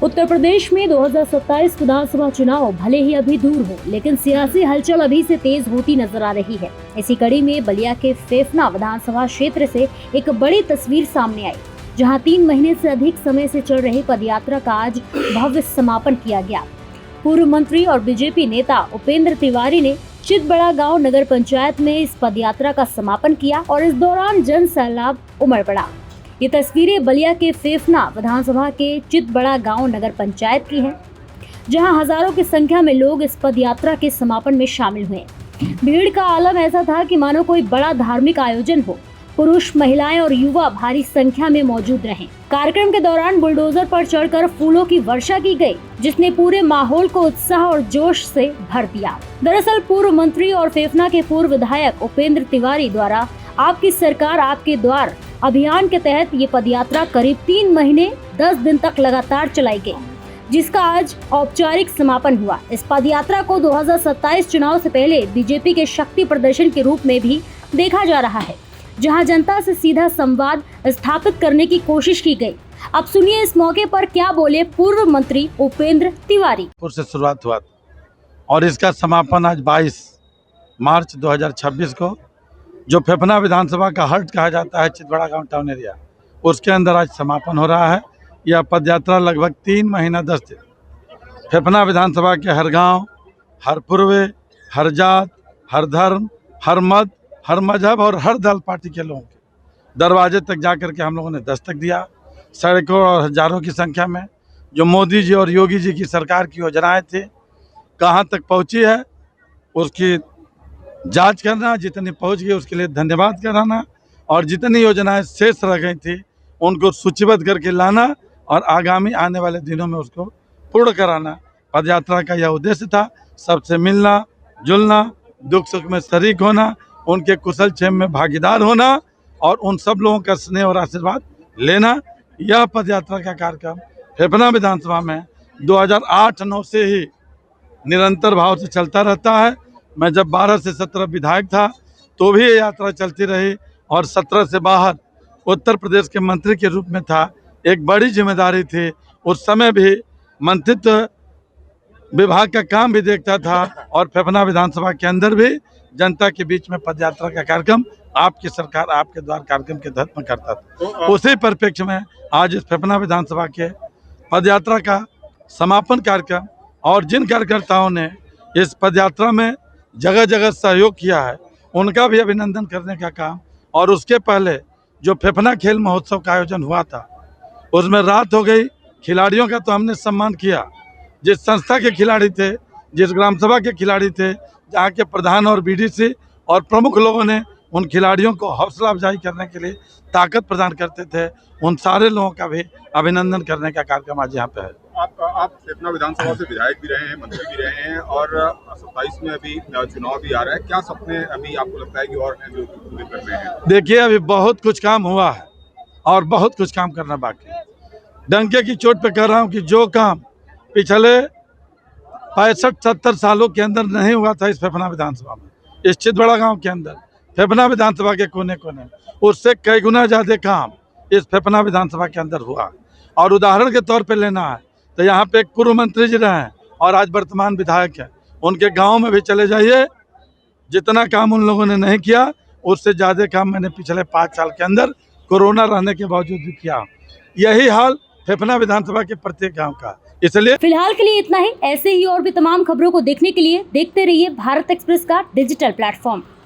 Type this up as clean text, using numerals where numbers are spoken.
उत्तर प्रदेश में 2027 विधानसभा चुनाव भले ही अभी दूर हो, लेकिन सियासी हलचल अभी से तेज होती नजर आ रही है। इसी कड़ी में बलिया के फेफना विधानसभा क्षेत्र से एक बड़ी तस्वीर सामने आई, जहां 3 महीने से अधिक समय से चल रही पदयात्रा का आज भव्य समापन किया गया। पूर्व मंत्री और बीजेपी नेता उपेंद्र तिवारी ने चितबड़ा गांव नगर पंचायत में इस पदयात्रा का समापन किया और इस दौरान जन सैलाब उमड़ पड़ा। ये तस्वीरें बलिया के फेफना विधानसभा के चितबड़ा गांव नगर पंचायत की हैं, जहां हजारों की संख्या में लोग इस पदयात्रा के समापन में शामिल हुए। भीड़ का आलम ऐसा था कि मानो कोई बड़ा धार्मिक आयोजन हो। पुरुष, महिलाएं और युवा भारी संख्या में मौजूद रहे। कार्यक्रम के दौरान बुलडोजर पर चढ़कर फूलों की वर्षा की गई, जिसने पूरे माहौल को उत्साह और जोश से भर दिया। दरअसल पूर्व मंत्री और फेफना के पूर्व विधायक उपेंद्र तिवारी द्वारा आपकी सरकार आपके द्वार अभियान के तहत ये पदयात्रा करीब 3 महीने 10 दिन तक लगातार चलाई गई, जिसका आज औपचारिक समापन हुआ। इस पदयात्रा को 2027 चुनाव से पहले बीजेपी के शक्ति प्रदर्शन के रूप में भी देखा जा रहा है, जहां जनता से सीधा संवाद स्थापित करने की कोशिश की गई। अब सुनिए इस मौके पर क्या बोले पूर्व मंत्री उपेंद्र तिवारी। से शुरुआत हुआ और इसका समापन आज 22 मार्च 2026 को, जो फेफना विधानसभा का हर्ट कहा जाता है, चितबड़ा गांव टाउन एरिया, उसके अंदर आज समापन हो रहा है। यह पदयात्रा लगभग 3 महीना 10 दिन फेफना विधानसभा के हर गांव, हर पूर्वे, हर जात, हर धर्म, हर मत, हर मजहब और हर दल पार्टी के लोगों के दरवाजे तक जाकर के हम लोगों ने दस्तक दिया। सड़कों और हजारों की संख्या में जो मोदी जी और योगी जी की सरकार की योजनाएं थी, कहां तक पहुंची है उसकी जांच करना, जितनी पहुंच गई उसके लिए धन्यवाद कराना, और जितनी योजनाएं शेष रह गई थी उनको सूचीबद्ध करके लाना और आगामी आने वाले दिनों में उसको पूर्ण कराना। पदयात्रा का यह उद्देश्य था, सबसे मिलना जुलना, दुख सुख में शरीक होना, उनके कुशल क्षेम में भागीदार होना और उन सब लोगों का स्नेह और आशीर्वाद लेना। यह पदयात्रा का कार्यक्रम फेफना विधानसभा में 2008-9 से ही निरंतर भाव से चलता रहता है। मैं जब 12 से 17 विधायक था तो भी ये यात्रा चलती रही, और 17 से बाहर उत्तर प्रदेश के मंत्री के रूप में था। एक बड़ी जिम्मेदारी थी, उस समय भी मंत्रित्व विभाग का काम भी देखता था, और फेफना विधानसभा के अंदर भी जनता के बीच में पदयात्रा का कार्यक्रम आपकी सरकार आपके द्वार कार्यक्रम के तहत में करता था। उसी परिप्रेक्ष्य में आज इस फेफना विधानसभा के पदयात्रा का समापन कार्यक्रम, और जिन कार्यकर्ताओं ने इस पदयात्रा में जगह जगह सहयोग किया है उनका भी अभिनंदन करने का काम। और उसके पहले जो फेफना खेल महोत्सव का आयोजन हुआ था, उसमें रात हो गई, खिलाड़ियों का तो हमने सम्मान किया। जिस संस्था के खिलाड़ी थे, जिस ग्राम सभा के खिलाड़ी थे, जहाँ के प्रधान और बीडीसी और प्रमुख लोगों ने उन खिलाड़ियों को हौसला अफजाई करने के लिए ताकत प्रदान करते थे, उन सारे लोगों का भी अभिनंदन करने का कार्यक्रम आज यहाँ पे है। आप फेफना विधानसभा से विधायक भी रहे हैं, मंत्री भी रहे हैं, और 27 में अभी चुनाव भी आ रहा है। क्या सपने अभी आपको लगता है कि और हैं जो पूरे कर रहे हैं? देखिए, अभी बहुत कुछ काम हुआ है और बहुत कुछ काम करना बाकी है। डंके की चोट पे कह रहा हूँ कि जो काम पिछले 65-70 सालों के अंदर नहीं हुआ था इस फेफना विधानसभा में, इस चितबड़ा गांव के अंदर, फेफना विधानसभा के कोने कोने, उससे कई गुना ज़्यादा काम इस फेफना विधानसभा के अंदर हुआ। और उदाहरण के तौर पे लेना है तो यहाँ पे एक पूर्व मंत्री जी रहे हैं और आज वर्तमान विधायक हैं, उनके गांव में भी चले जाइए, जितना काम उन लोगों ने नहीं किया उससे ज़्यादा काम मैंने पिछले 5 साल के अंदर कोरोना रहने के बावजूद भी किया। यही हाल फेफना विधानसभा के प्रत्येक गाँव का। इसलिए फिलहाल के लिए इतना ही। ऐसे ही और भी तमाम खबरों को देखने के लिए देखते रहिए भारत एक्सप्रेस का डिजिटल प्लेटफॉर्म।